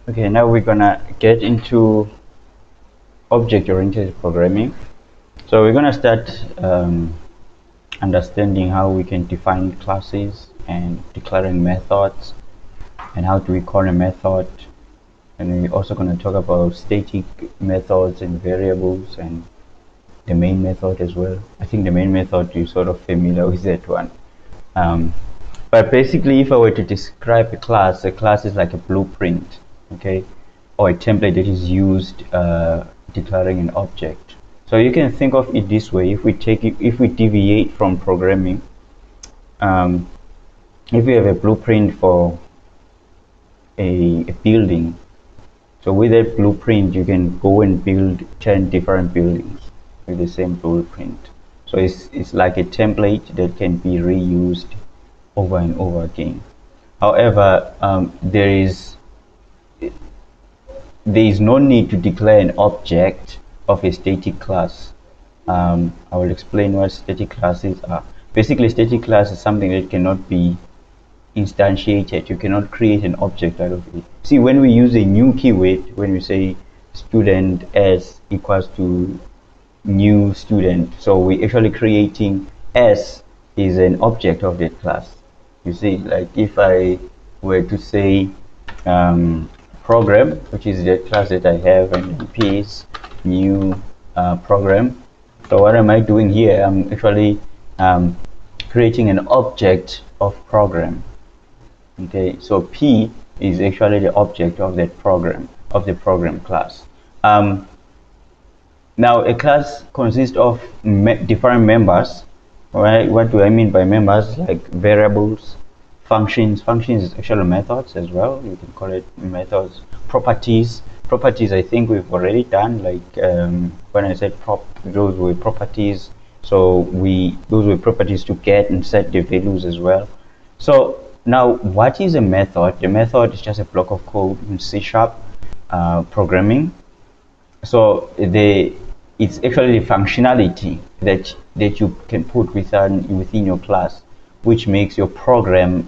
Okay, now we're gonna get into object-oriented programming. So we're gonna start understanding how we can define classes and declaring methods and how do we call a method. And we're also gonna talk about static methods and variables and the main method as well. I think the main method you're sort of familiar with that one. Um, but basically, if I were to describe a class is like a blueprint, okay, or a template that is used declaring an object. So you can think of it this way: if we deviate from programming, um, if we have a blueprint for a building, so with that blueprint, you can go and build 10 different buildings with the same blueprint. So it's like a template that can be reused over and over again. However, there is no need to declare an object of a static class. I will explain what static classes are. Basically, static class is something that cannot be instantiated. You cannot create an object out of it. See, when we use a new keyword, when we say student s equals to new student, so we're actually creating s is an object of that class. You see, like if I were to say program, which is the class that I have, and p is new program. So what am I doing here? I'm actually creating an object of program. Okay, so p is actually the object of that program, of the program class. Now a class consists of different members. Right? What do I mean by members? Like variables, functions. Functions is actually methods as well. You can call it methods. Properties. Properties I think we've already done. Like when I said those were properties. So those were properties to get and set the values as well. So now what is a method? The method is just a block of code in C# programming. So it's actually the functionality that you can put within your class, which makes your program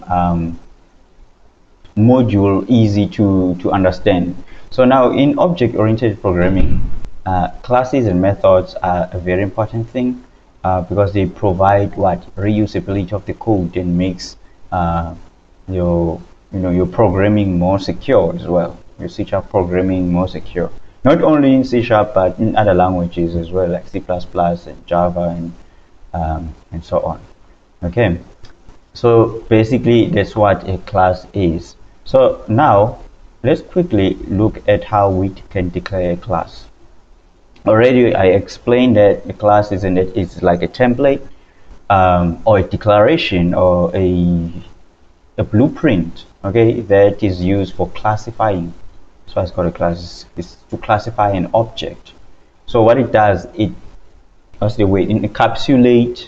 module easy to understand. So now in object-oriented programming, classes and methods are a very important thing because they provide reusability of the code and makes your programming more secure as well. Your C# programming more secure. Not only in C# but in other languages as well, like C++ and Java and so on. Okay, so basically that's what a class is. So now let's quickly look at how we can declare a class. Already I explained that a class it's like a template or a declaration or a blueprint, okay, that is used for classifying. So it's called a class is to classify an object. So what it does, that's the way it encapsulates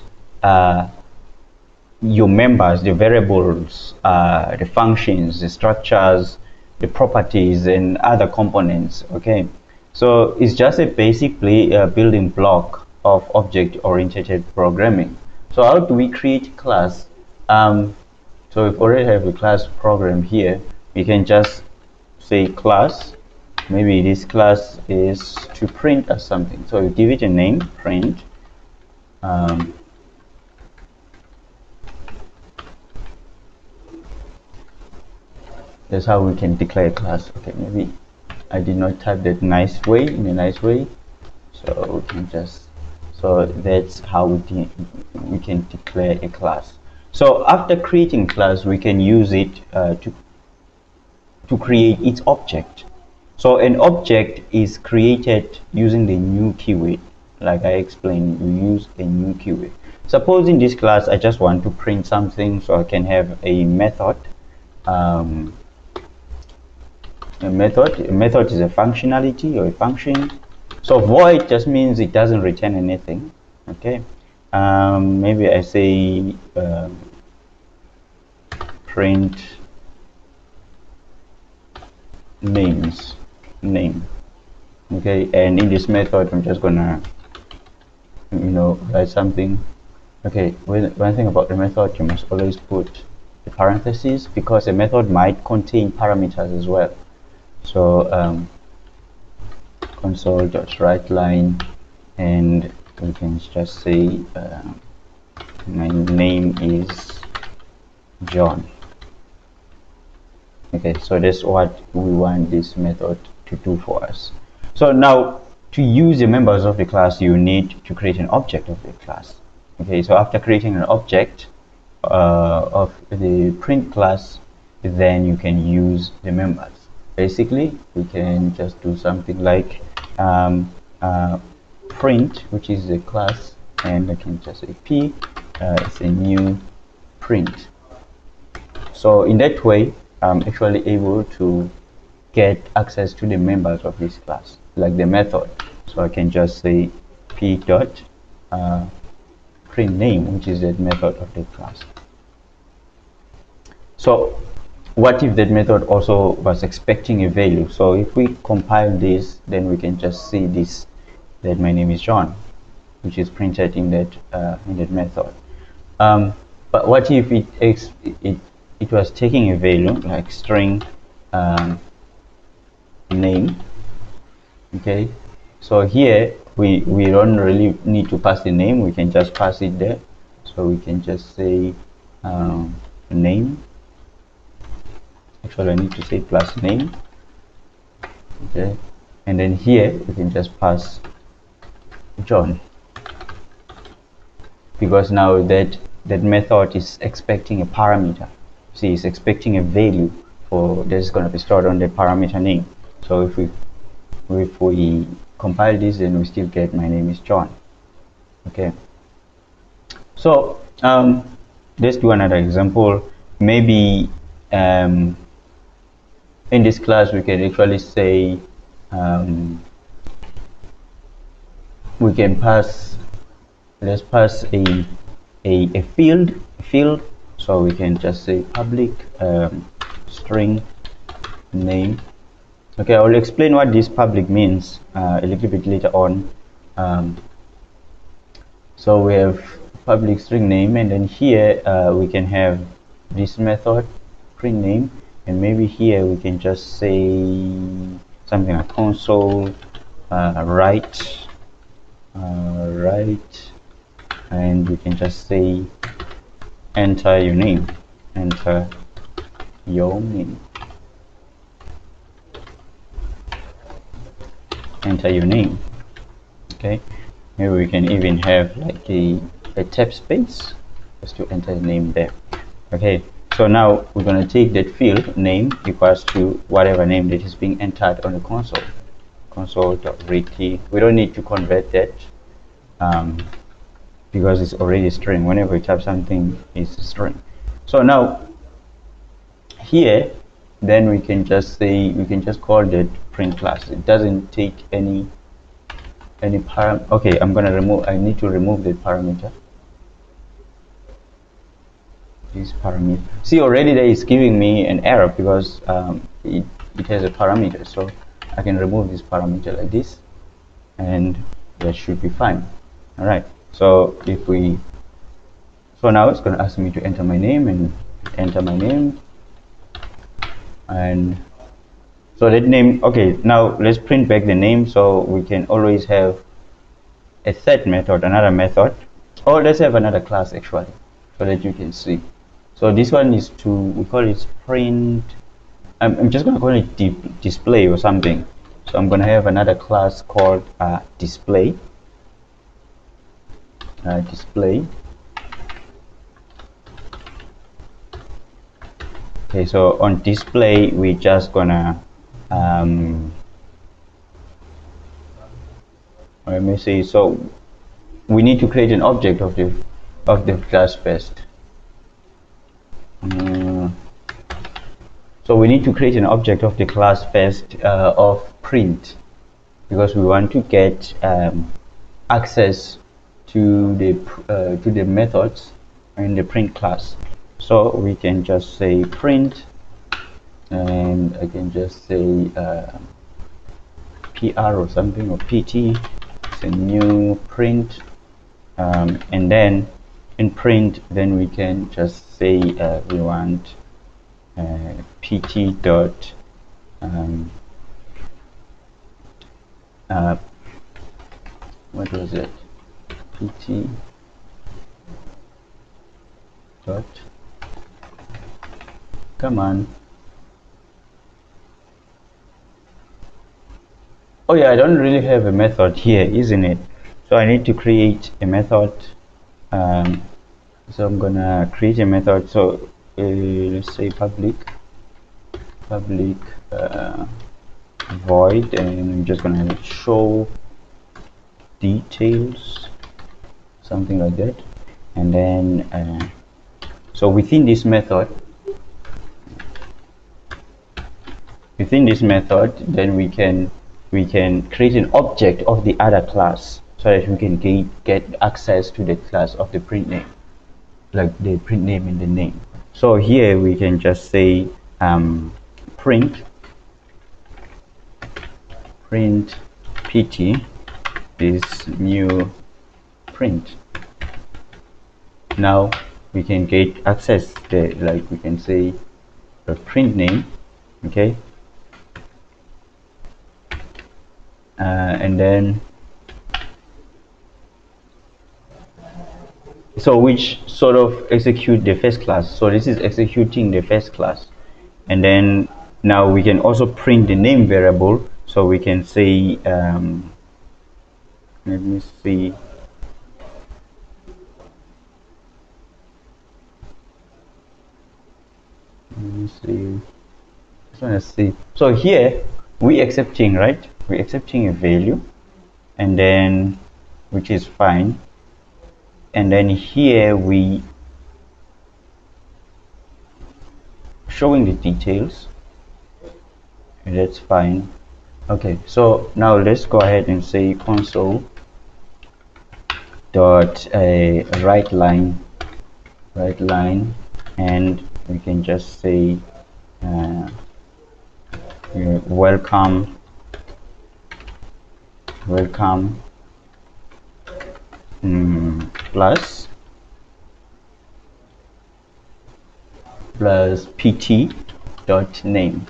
your members, the variables, the functions, the structures, the properties, and other components. Okay, so it's just basically a building block of object-oriented programming. So how do we create a class? So we already have a class program here. We can just say class. Maybe this class is to print or something. So you give it a name, print. That's how we can declare a class. Okay, maybe I did not type that in a nice way. So we can just, so that's how we can declare a class. So after creating class, we can use it to create its object. So an object is created using the new keyword. Like I explained, we use a new keyword. Suppose in this class I just want to print something, so I can have a method. A method is a functionality or a function. So void just means it doesn't return anything. Okay, maybe I say print name. Okay, and in this method I'm just gonna write something. Okay, one thing about the method, you must always put the parentheses because a method might contain parameters as well. So console.writeLine, and we can just say my name is John. Okay, so that's what we want this method to do for us. So now, to use the members of the class, you need to create an object of the class. Okay, so after creating an object of the print class, then you can use the members. Basically, we can just do something like print, which is the class, and I can just say p, it's a new print. So in that way, I'm actually able to get access to the members of this class, like the method. So I can just say p dot print name, which is the method of the class. So what if that method also was expecting a value? So if we compile this, then we can just see this, that my name is John, which is printed in that method. But what if it was taking a value like string name? Okay, so here we don't really need to pass the name, we can just pass it there. So we can just say name. Actually, I need to say plus name. Okay, and then here we can just pass John, because now that method is expecting a parameter. See, it's expecting a value for that's going to be stored on the parameter name. So if we compile this, then we still get my name is John. Okay, so let's do another example. Maybe in this class we can actually say we can pass, let's pass a field. So we can just say public string name. Okay, I'll explain what this public means a little bit later on. So we have public string name, and then here we can have this method print name, and maybe here we can just say something like console write, and we can just say enter your name, enter your name, enter your name. Okay, maybe we can even have like a tab space just to enter the name there. Okay, so now we're going to take that field name equals to whatever name that is being entered on the console.read key. We don't need to convert that because it's already a string. Whenever we type something, it's a string. So now here, then we can just say, we can just call that print class. It doesn't take any param. Okay, I need to remove the parameter. This parameter. See, already there is giving me an error because it has a parameter. So I can remove this parameter like this, and that should be fine. All right. So now it's going to ask me to enter my name, and enter my name, and so that name. Okay, now let's print back the name. So we can always have a third method, another method, or let's have another class actually, so that you can see. So this one is we call it print. I'm just going to call it display or something. So I'm going to have another class called display. Display. Okay, so on display we're just gonna let me see. So we need to create an object of the class first. So we need to create an object of the class first of print, because we want to get access to the methods in the print class. So we can just say print, and I can just say PR or something, or PT. It's a new print, and then in print, then we can just say we want PT dot what was it, pt dot, come on. Oh yeah, I don't really have a method here, isn't it? So I need to create a method. So I'm gonna create a method. So let's say public void, and I'm just gonna show details, something like that. And then so within this method, then we can create an object of the other class, so that we can get access to the class of the print name, like the print name and the name. So here we can just say print pt is new print. Now we can get access there, like we can say the print name, okay, and then so which sort of execute the first class. So this is executing the first class, and then now we can also print the name variable. So we can say let me see, just want to see. So here we accepting, right, we accepting a value, and then which is fine, and then here we showing the details, and that's fine. Okay, so now let's go ahead and say console dot write line, and we can just say welcome plus pt dot name.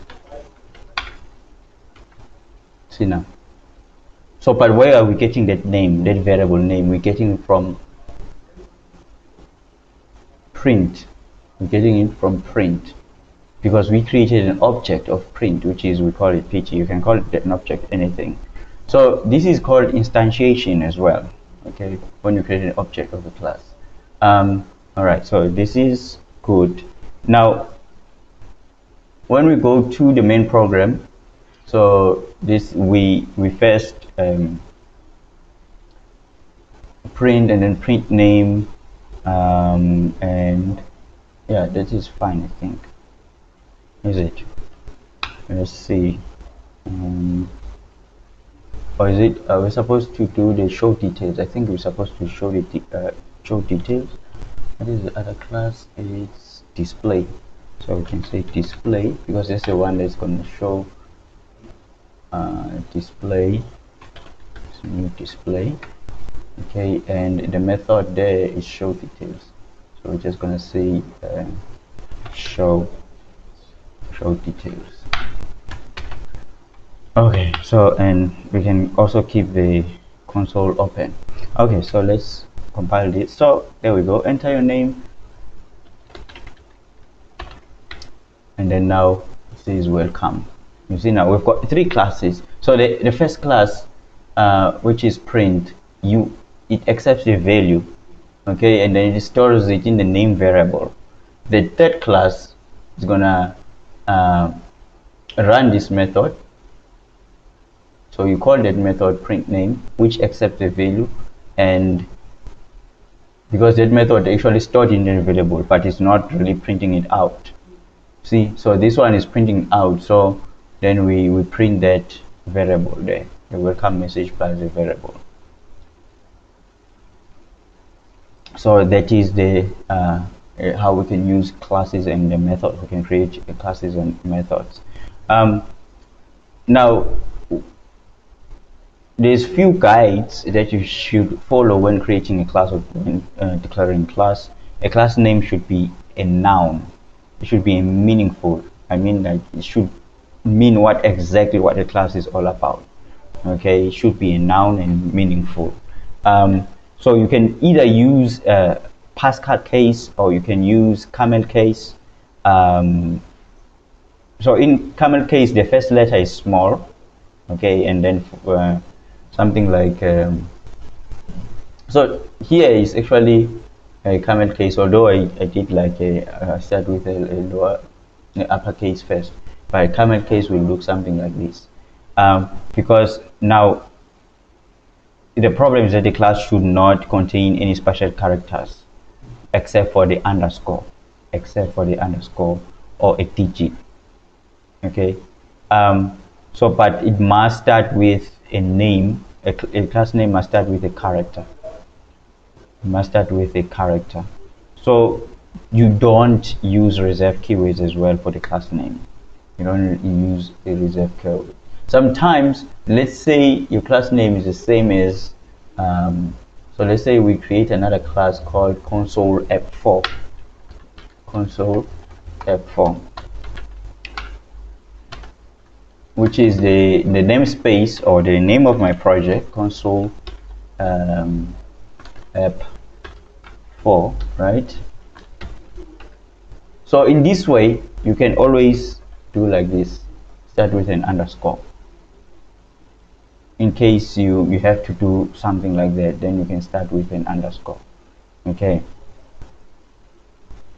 See now. So but where are we getting that name, that variable name? We're getting it from print. We're getting it from print because we created an object of print, which is, we call it pt. You can call it an object anything. So this is called instantiation as well, okay, when you create an object of a class. All right, so this is good. Now when we go to the main program, so this we first print, and then print name, and yeah, that is fine, I think. Is it? Let's see. Or is it, we're supposed to do the show details? I think we're supposed to show the show details. What is the other class? It's display. So we can say display because that's the one that's going to show display. It's new display. Okay, and the method there is show details. So we're just going to say show details. Okay, so and we can also keep the console open. Okay, so let's compile this. So there we go, enter your name, and then now it says welcome. You see now we've got 3 classes. So the first class, which is print, it accepts a value, okay, and then it stores it in the name variable. The third class is gonna run this method. So you call that method print name, which accepts the value, and because that method actually stored in the variable, but it's not really printing it out. See, so this one is printing out. So then we print that variable there, the welcome message plus the variable. So that is the how we can use classes and the method. We can create classes and methods. Now there's few guides that you should follow when creating a class or when declaring class. A class name should be a noun. It should be meaningful. I mean, like, it should mean exactly what the class is all about. Okay, it should be a noun and meaningful. So you can either use Pascal case or you can use camel case. um, so in camel case the first letter is small, okay, and then something like so here is actually a camel case, although I did like a start with a lower uppercase first, but a camel case will look something like this. Because now the problem is that the class should not contain any special characters except for the underscore, or a digit. Okay. So but it must start with a name. A class name must start with a character. It must start with a character. So you don't use reserved keywords as well for the class name. You don't use a reserved keyword. Sometimes, let's say your class name is the same as so let's say we create another class called console app4, which is the namespace or the name of my project, console app4, right? So in this way you can always do like this, start with an underscore. In case you have to do something like that, then you can start with an underscore. Okay.